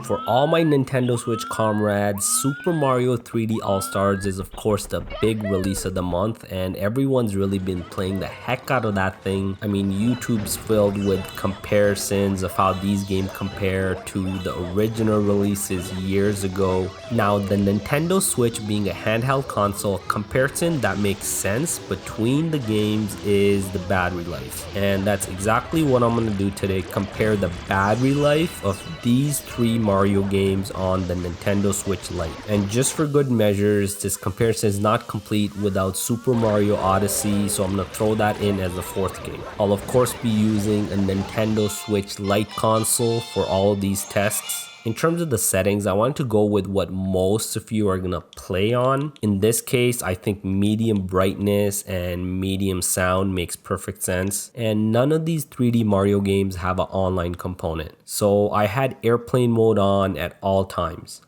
For all my Nintendo Switch comrades, Super Mario 3D All-Stars is of course the big release of the month, and everyone's really been playing the heck out of that thing. I mean, YouTube's filled with comparisons of how these games compare to the original releases years ago. Now, the Nintendo Switch being a handheld console, comparison that makes sense between the games is the battery life. And that's exactly what I'm going to do today, compare the battery life of these three Mario games on the Nintendo Switch LITE. And just for good measures, this comparison is not complete without Super Mario Odyssey, so I'm going to throw that in as a fourth game. I'll of course be using a Nintendo Switch LITE console for all of these tests. In terms of the settings, I want to go with what most of you are going to play on. In this case, I think medium brightness and medium sound makes perfect sense. And none of these 3D Mario games have an online component. So I had airplane mode on at all times.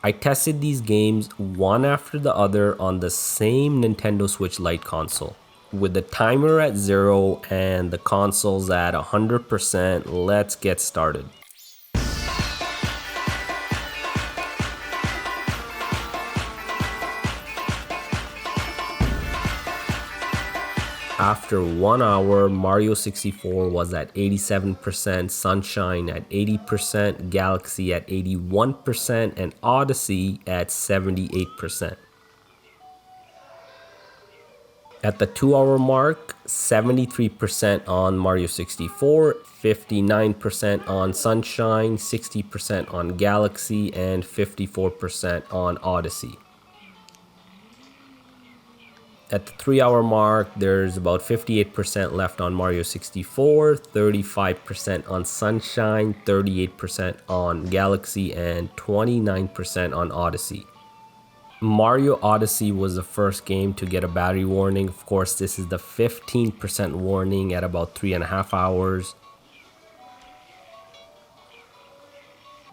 I tested these games one after the other on the same Nintendo Switch LITE console. With the timer at 0 and the consoles at 100%, let's get started. After 1 hour, Mario 64 was at 87%, Sunshine at 80%, Galaxy at 81%, and Odyssey at 78%. At the 2 hour mark, 73% on Mario 64, 59% on Sunshine, 60% on Galaxy, and 54% on Odyssey. At the 3 hour mark, there's about 58% left on Mario 64, 35% on Sunshine, 38% on Galaxy, and 29% on Odyssey. Mario Odyssey was the first game to get a battery warning. Of course, this is the 15% warning at about 3.5 hours.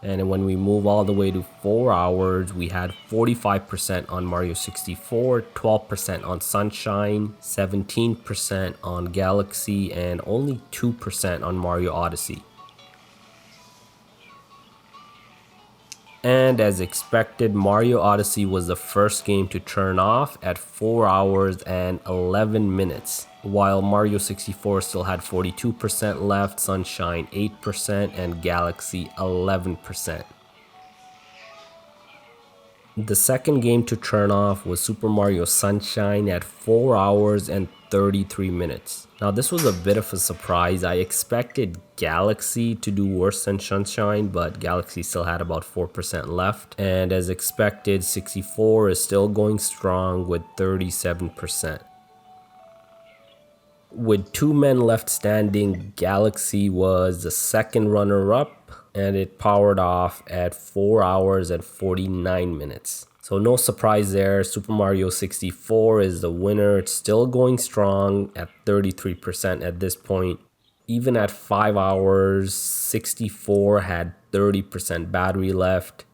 And when we move all the way to 4 hours, we had 45% on Mario 64, 12% on Sunshine, 17% on Galaxy, and only 2% on Mario Odyssey. And as expected, Mario Odyssey was the first game to turn off at 4 hours and 11 minutes. While Mario 64 still had 42% left, Sunshine 8%, and Galaxy 11%. The second game to turn off was Super Mario Sunshine at 4 hours and 33 minutes. Now this was a bit of a surprise. I expected Galaxy to do worse than Sunshine, but Galaxy still had about 4% left. And as expected, 64 is still going strong with 37%. With 2 men left standing, Galaxy was the second runner-up, and it powered off at 4 hours and 49 minutes. So no surprise there, Super Mario 64 is the winner. It's still going strong at 33% at this point. Even at 5 hours, 64 had 30% battery left.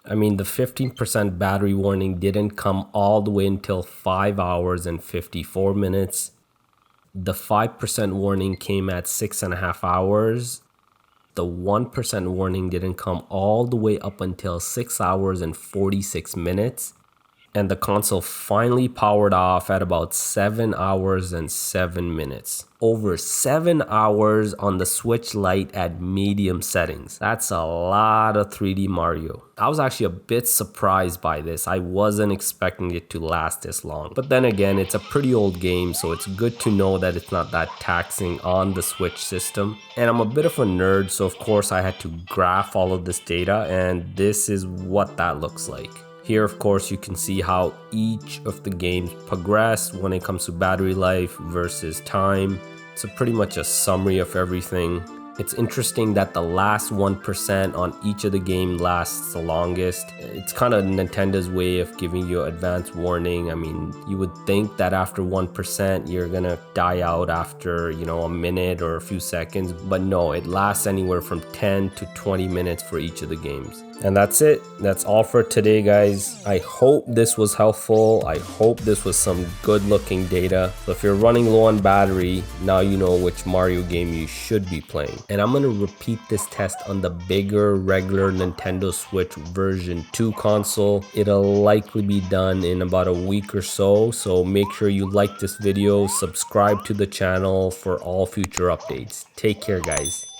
I mean, the 15% battery warning didn't come all the way until 5 hours and 54 minutes. The 5% warning came at 6.5 hours. The 1% warning didn't come all the way up until 6 hours and 46 minutes. And the console finally powered off at about 7 hours and 7 minutes. Over 7 hours on the Switch LITE at medium settings. That's a lot of 3D Mario. I was actually a bit surprised by this. I wasn't expecting it to last this long. But then again, it's a pretty old game, so it's good to know that it's not that taxing on the Switch system. And I'm a bit of a nerd, so of course I had to graph all of this data, and this is what that looks like. Here, of course, you can see how each of the games progress when it comes to battery life versus time. It's pretty much a summary of everything. It's interesting that the last 1% on each of the game lasts the longest. It's kind of Nintendo's way of giving you advance warning. I mean, you would think that after 1%, you're gonna die out after, a minute or a few seconds. But no, it lasts anywhere from 10 to 20 minutes for each of the games. And that's it. That's all for today, guys. I hope this was helpful. I hope this was some good looking data. So if you're running low on battery, now you know which Mario game you should be playing. And I'm gonna repeat this test on the bigger regular Nintendo Switch version 2 console. It'll likely be done in about a week or so. So make sure you like this video, subscribe to the channel for all future updates. Take care, guys.